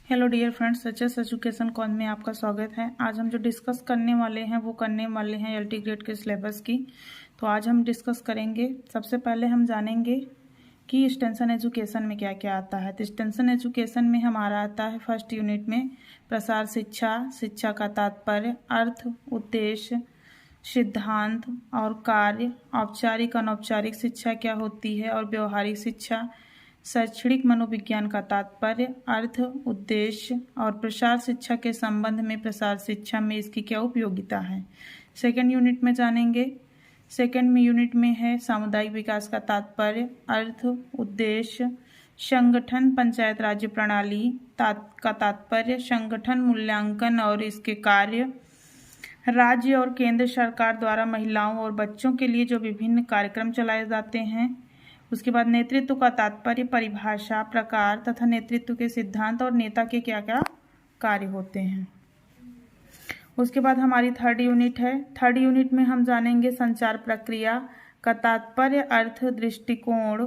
Hello dear friends, HS education कॉन में आपका स्वागत है। आज हम जो डिस्कस करने वाले हैं वो करने वाले हैं एलटी ग्रेड के सिलेबस की। तो आज हम डिस्कस करेंगे, सबसे पहले हम जानेंगे कि एक्सटेंशन एजुकेशन में क्या क्या आता है। तो एक्सटेंशन एजुकेशन में हमारा आता है फर्स्ट यूनिट में प्रसार शिक्षा, शिक्षा का तात्पर्य, अर्थ, उद्देश्य, सिद्धांत और कार्य, औपचारिक अनौपचारिक शिक्षा क्या होती है और व्यवहारिक शिक्षा, शैक्षणिक मनोविज्ञान का तात्पर्य, अर्थ, उद्देश्य और प्रसार शिक्षा के संबंध में प्रसार शिक्षा में इसकी क्या उपयोगिता है। सेकेंड यूनिट में जानेंगे। सेकेंड में यूनिट में है सामुदायिक विकास का तात्पर्य, अर्थ, उद्देश्य, संगठन, पंचायत राज्य प्रणाली का तात्पर्य, संगठन, मूल्यांकन और इसके कार्य, राज्य और केंद्र सरकार द्वारा महिलाओं और बच्चों के लिए जो विभिन्न कार्यक्रम चलाए जाते हैं। उसके बाद नेतृत्व का तात्पर्य, परिभाषा, प्रकार तथा नेतृत्व के सिद्धांत और नेता के क्या क्या कार्य होते हैं। उसके बाद हमारी थर्ड यूनिट है। थर्ड यूनिट में हम जानेंगे संचार प्रक्रिया का तात्पर्य, अर्थ, दृष्टिकोण,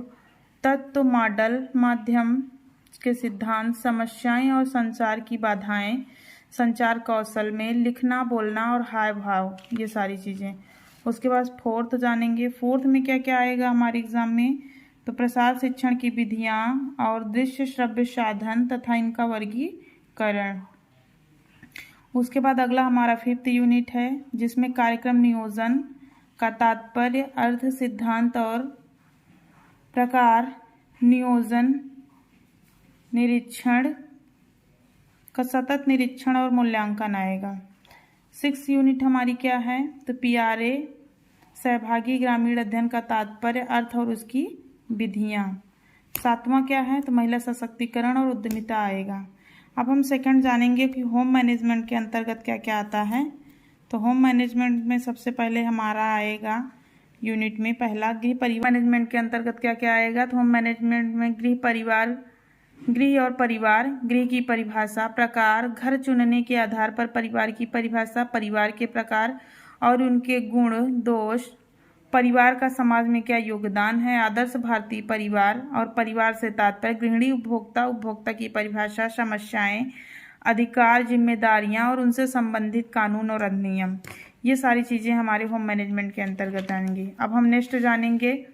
तत्व, मॉडल, माध्यम के सिद्धांत, समस्याएं और संचार की बाधाएं, संचार कौशल में लिखना, बोलना और हाव भाव, ये सारी चीज़ें। उसके बाद फोर्थ जानेंगे। फोर्थ में क्या क्या आएगा हमारे एग्जाम में, तो प्रसार शिक्षण की विधियां और दृश्य श्रव्य साधन तथा इनका वर्गीकरण। उसके बाद अगला हमारा फिफ्थ यूनिट है जिसमें कार्यक्रम नियोजन का तात्पर्य, अर्थ, सिद्धांत और प्रकार, नियोजन, निरीक्षण का सतत निरीक्षण और मूल्यांकन आएगा। सिक्स यूनिट हमारी क्या है, तो पीआरए, सहभागी ग्रामीण अध्ययन का तात्पर्य, अर्थ और उसकी विधियां। सातवां क्या है, तो महिला सशक्तिकरण और उद्यमिता आएगा। अब हम सेकंड जानेंगे कि होम मैनेजमेंट के अंतर्गत क्या क्या आता है। तो होम मैनेजमेंट में सबसे पहले हमारा आएगा यूनिट में पहला गृह परिवार मैनेजमेंट के अंतर्गत क्या क्या आएगा। तो होम मैनेजमेंट में गृह और परिवार, गृह की परिभाषा, प्रकार, घर चुनने के आधार पर परिवार की परिभाषा, परिवार के प्रकार और उनके गुण दोष, परिवार का समाज में क्या योगदान है, आदर्श भारतीय परिवार और परिवार से तात्पर्य, गृहिणी, उपभोक्ता, उपभोक्ता की परिभाषा, समस्याएं, अधिकार, जिम्मेदारियां और उनसे संबंधित कानून और अधिनियम, ये सारी चीजें हमारे होम मैनेजमेंट के अंतर्गत आएंगी। अब हम नेक्स्ट जानेंगे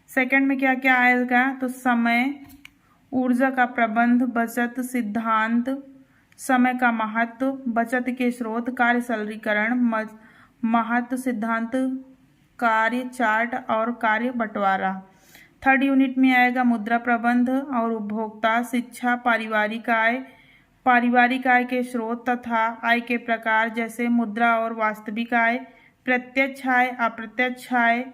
सेकंड में क्या क्या आएगा। तो समय, ऊर्जा का प्रबंध, बचत, सिद्धांत, समय का महत्व, बचत के स्रोत, कार्य सरलीकरण, महत्व, सिद्धांत, कार्य चार्ट और कार्य बंटवारा। थर्ड यूनिट में आएगा मुद्रा प्रबंध और उपभोक्ता, शिक्षा, पारिवारिक आय के स्रोत तथा आय के प्रकार जैसे मुद्रा और वास्तविक आय, प्रत्यक्ष आय, अप्रत्यक्ष आय,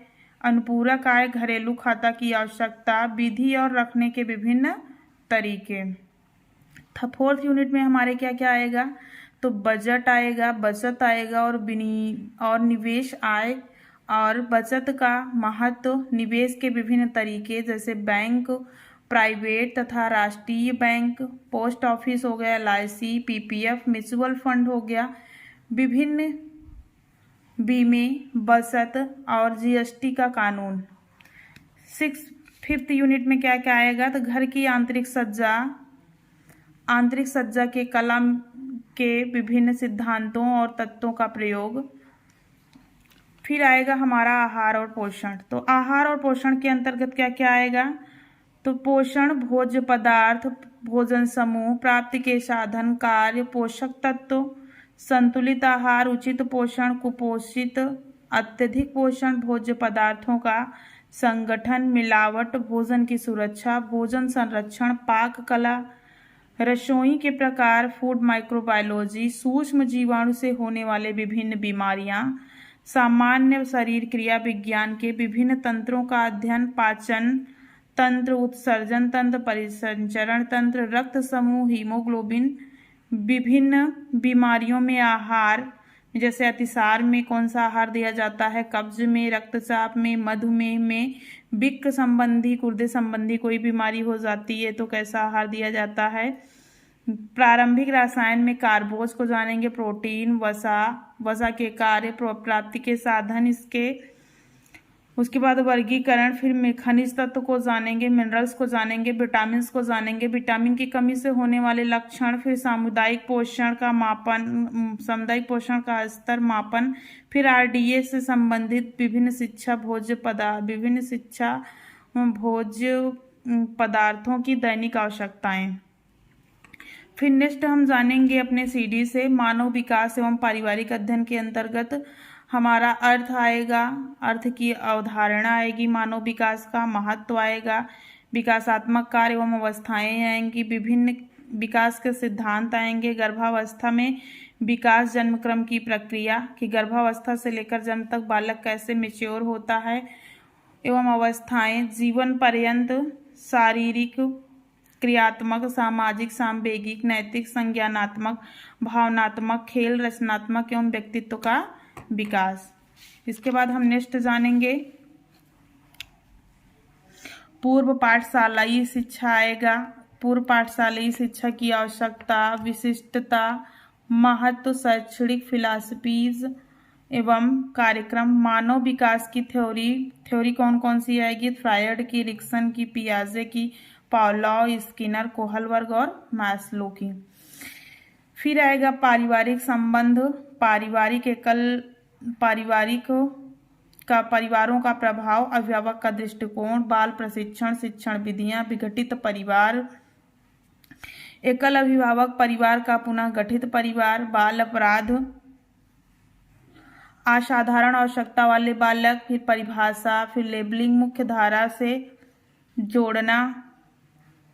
अनुपूरक आय, घरेलू खाता की आवश्यकता, विधि और रखने के विभिन्न तरीके। फोर्थ यूनिट में हमारे क्या क्या आएगा, तो बजट आएगा, बचत आएगा और निवेश आय और बचत का महत्व, निवेश के विभिन्न तरीके जैसे बैंक, प्राइवेट तथा राष्ट्रीय बैंक, पोस्ट ऑफिस हो गया, एलआईसी, पीपीएफ, म्यूचुअल फंड हो गया, विभिन्न बीमे, बचत और जीएसटी का कानून। फिफ्थ यूनिट में क्या क्या आएगा, तो घर की आंतरिक सज्जा के कला के विभिन्न सिद्धांतों और तत्वों का प्रयोग। फिर आएगा हमारा आहार और पोषण। तो आहार और पोषण के अंतर्गत क्या क्या आएगा, तो पोषण, भोज्य पदार्थ, भोजन समूह, प्राप्ति के साधन, कार्य, पोषक तत्व, संतुलित आहार, उचित पोषण, कुपोषित, अत्यधिक पोषण, भोज्य पदार्थों का संगठन, मिलावट, भोजन की सुरक्षा, भोजन संरक्षण, पाक कला, रसोई के प्रकार, फूड माइक्रोबायोलॉजी, सूक्ष्म जीवाणु से होने वाले विभिन्न बीमारियां, सामान्य शरीर क्रिया विज्ञान के विभिन्न तंत्रों का अध्ययन, पाचन तंत्र, उत्सर्जन तंत्र, परिसंचरण तंत्र, रक्त समूह, हीमोग्लोबिन, विभिन्न बीमारियों में आहार जैसे अतिसार में कौन सा आहार दिया जाता है, कब्ज में, रक्तचाप में, मधुमेह में, विक्क संबंधी, गुर्दे संबंधी कोई बीमारी हो जाती है तो कैसा आहार दिया जाता है। प्रारंभिक रसायन में कार्बोज को जानेंगे, प्रोटीन, वसा के कार्य, प्राप्ति के साधन, इसके उसके बाद वर्गीकरण, फिर खनिज तत्व को जानेंगे, मिनरल्स को जानेंगे, विटामिन को जानेंगे, विटामिन की कमी से होने वाले लक्षण, फिर सामुदायिक पोषण का मापन, सामुदायिक पोषण का स्तर मापन, फिर आरडीए से संबंधित विभिन्न शिक्षा भोज्य पदार्थों की दैनिक आवश्यकताएं। फिर नेक्स्ट हम जानेंगे अपने सीडी से मानव विकास एवं पारिवारिक अध्ययन के अंतर्गत हमारा अर्थ आएगा, अर्थ की अवधारणा आएगी, मानव विकास का महत्व आएगा, विकासात्मक कार्य एवं अवस्थाएं आएंगी, विभिन्न विकास के सिद्धांत आएंगे, गर्भावस्था में विकास जन्मक्रम की प्रक्रिया कि गर्भावस्था से लेकर जन्म तक बालक कैसे मैच्योर होता है एवं अवस्थाएं, जीवन पर्यंत शारीरिक, क्रियात्मक, सामाजिक, सांवेगिक, नैतिक, संज्ञानात्मक, भावनात्मक, खेल, रचनात्मक एवं व्यक्तित्व का विकास। इसके बाद हम नेक्स्ट जानेंगे पूर्व पाठशालाई शिक्षा आएगा, पूर्व पाठशालाई शिक्षा की आवश्यकता, विशिष्टता, महत्व, शैक्षणिक फिलॉसफीज एवं कार्यक्रम, मानव विकास की थ्योरी कौन कौन सी आएगी, फ्रायड की, रिक्सन की, पियाजे की, पावलोव, स्किनर, कोहलबर्ग और मैस्लो की। फिर आएगा पारिवारिक संबंध, परिवारों का प्रभाव, अभिभावक का दृष्टिकोण, बाल प्रशिक्षण, शिक्षण विधियां, विघटित परिवार, एकल अभिभावक परिवार का पुनः गठित परिवार, बाल अपराध, असाधारण आवश्यकता वाले बालक, फिर परिभाषा, फिर लेबलिंग, मुख्य धारा से जोड़ना,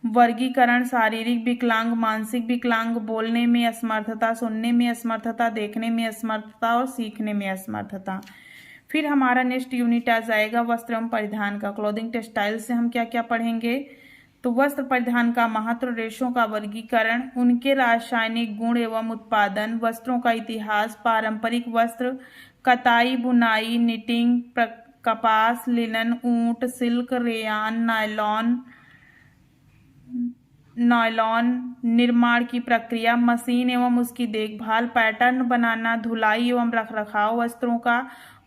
वर्गीकरण, शारीरिक विकलांग, मानसिक विकलांग, बोलने में असमर्थता, सुनने में असमर्थता, देखने में असमर्थता और सीखने में असमर्थता। फिर हमारा नेक्स्ट यूनिट आ जाएगा वस्त्र एवं परिधान का, क्लोथिंग टेक्सटाइल से हम क्या क्या पढ़ेंगे, तो वस्त्र परिधान का महत्व, रेशों का वर्गीकरण, उनके रासायनिक गुण एवं उत्पादन, वस्त्रों का इतिहास, पारंपरिक वस्त्र, कताई, बुनाई, निटिंग, कपास, लिनन, ऊंट, सिल्क, रेयान, नायलॉन, निर्माण की प्रक्रिया, मशीन एवं उसकी देखभाल, पैटर्न बनाना, धुलाई एवं रखरखाव वस्त्रों का,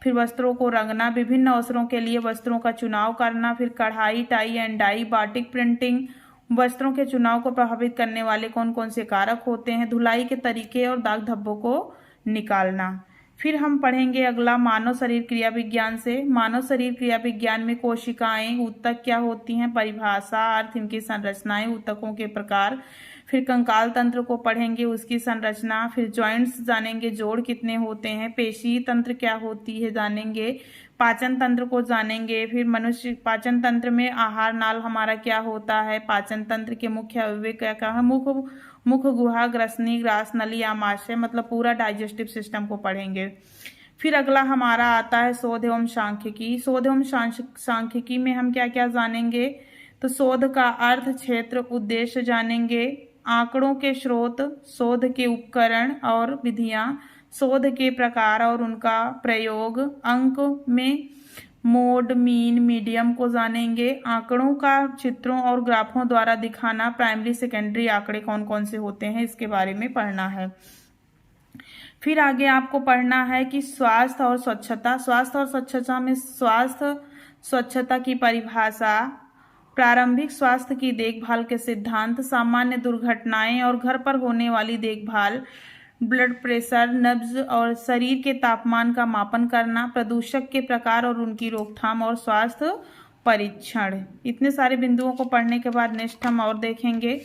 फिर वस्त्रों को रंगना, विभिन्न अवसरों के लिए वस्त्रों का चुनाव करना, फिर कढ़ाई, tie and dye, batik printing, वस्त्रों के चुनाव को प्रभावित करने वाले कौन कौन से कारक होते हैं, धुलाई के तरीके और दाग धब्बों को निकालना। फिर हम पढ़ेंगे अगला मानव शरीर क्रिया विज्ञान से, मानव शरीर क्रिया विज्ञान में कोशिकाएं, ऊतक क्या होती हैं, परिभाषा, अर्थ, इनकी संरचनाएं, ऊतकों के प्रकार, फिर कंकाल तंत्र को पढ़ेंगे, उसकी संरचना, फिर जॉइंट्स जानेंगे, जोड़ कितने होते हैं, पेशी तंत्र क्या होती है जानेंगे, पाचन तंत्र को जानेंगे, फिर मनुष्य पाचन तंत्र में आहार नाल हमारा क्या होता है, पाचन तंत्र के मुख्य अवयव क्या क्या है, मुख, गुहा, ग्रसनी, ग्रास, नली, आमाशय, मतलब पूरा डाइजेस्टिव सिस्टम को पढ़ेंगे। फिर अगला हमारा आता है शोध एवं सांख्यिकी, शोध एवं सांख्यिकी में हम क्या क्या जानेंगे, तो शोध का अर्थ, क्षेत्र, उद्देश्य जानेंगे, आंकड़ों के स्रोत, शोध के उपकरण और विधियां, शोध के प्रकार और उनका प्रयोग, अंक में मोड, मीन, मीडियम को जानेंगे, आंकड़ों का चित्रों और ग्राफों द्वारा दिखाना, प्राइमरी सेकेंडरी आंकड़े कौन कौन से होते हैं इसके बारे में पढ़ना है। फिर आगे आपको पढ़ना है कि स्वास्थ्य और स्वच्छता, स्वास्थ्य और स्वच्छता में स्वास्थ्य स्वच्छता की परिभाषा, प्रारंभिक स्वास्थ्य की देखभाल के सिद्धांत, सामान्य दुर्घटनाएं और घर पर होने वाली देखभाल, ब्लड प्रेशर, नब्ज और शरीर के तापमान का मापन करना, प्रदूषक के प्रकार और उनकी रोकथाम और स्वास्थ्य परीक्षण। इतने सारे बिंदुओं को पढ़ने के बाद नेक्स्ट हम और देखेंगे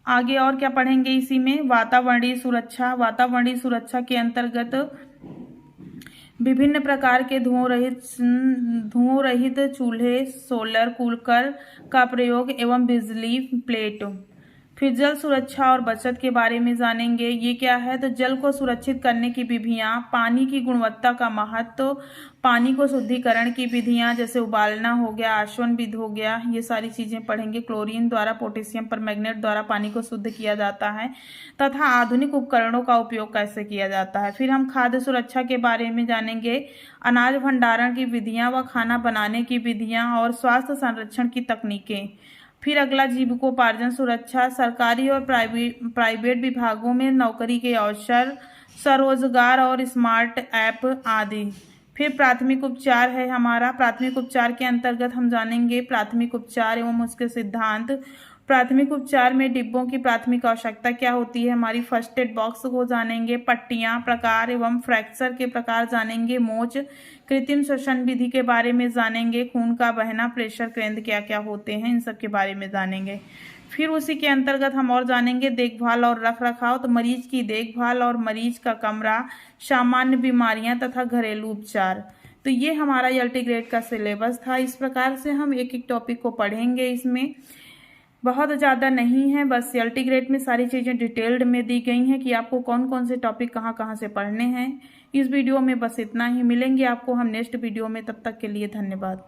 आगे और क्या पढ़ेंगे इसी में, वातावरणीय सुरक्षा, वातावरणीय सुरक्षा के अंतर्गत विभिन्न प्रकार के धुओं रहित चूल्हे, सोलर कुकर का प्रयोग एवं बिजली प्लेट। फिर जल सुरक्षा और बचत के बारे में जानेंगे, ये क्या है, तो जल को सुरक्षित करने की विधियां, पानी की गुणवत्ता का महत्व, पानी को शुद्धिकरण की विधियां जैसे उबालना हो गया, आसवन विधि हो गया, ये सारी चीजें पढ़ेंगे। क्लोरीन द्वारा, पोटेशियम परमैंगनेट द्वारा पानी को शुद्ध किया जाता है तथा आधुनिक उपकरणों का उपयोग कैसे किया जाता है। फिर हम खाद्य सुरक्षा के बारे में जानेंगे, अनाज भंडारण की विधियां व खाना बनाने की विधियां और स्वास्थ्य संरक्षण की तकनीकें। फिर अगला जीविकोपार्जन सुरक्षा, सरकारी और प्राइवेट विभागों में नौकरी के अवसर, स्वरोजगार और स्मार्ट ऐप आदि। फिर प्राथमिक उपचार है हमारा। प्राथमिक उपचार के अंतर्गत हम जानेंगे प्राथमिक उपचार एवं उसके सिद्धांत। प्राथमिक उपचार में डिब्बों की प्राथमिक आवश्यकता क्या होती है, हमारी फर्स्ट एड बॉक्स को जानेंगे। पट्टियां, प्रकार एवं फ्रैक्चर के प्रकार जानेंगे। मोच, कृत्रिम श्वसन विधि के बारे में जानेंगे। खून का बहना, प्रेशर केंद्र क्या क्या होते हैं, इन सब के बारे में जानेंगे। फिर उसी के अंतर्गत हम और जानेंगे देखभाल और रख रखाव। तो मरीज की देखभाल और मरीज का कमरा, सामान्य बीमारियां तथा घरेलू उपचार। तो ये हमारा एलटी ग्रेड का सिलेबस था। इस प्रकार से हम एक एक टॉपिक को पढ़ेंगे। इसमें बहुत ज़्यादा नहीं है, बस एलटी ग्रेड में सारी चीज़ें डिटेल्ड में दी गई हैं कि आपको कौन कौन से टॉपिक कहाँ कहाँ से पढ़ने हैं। इस वीडियो में बस इतना ही। मिलेंगे आपको हम नेक्स्ट वीडियो में, तब तक के लिए धन्यवाद।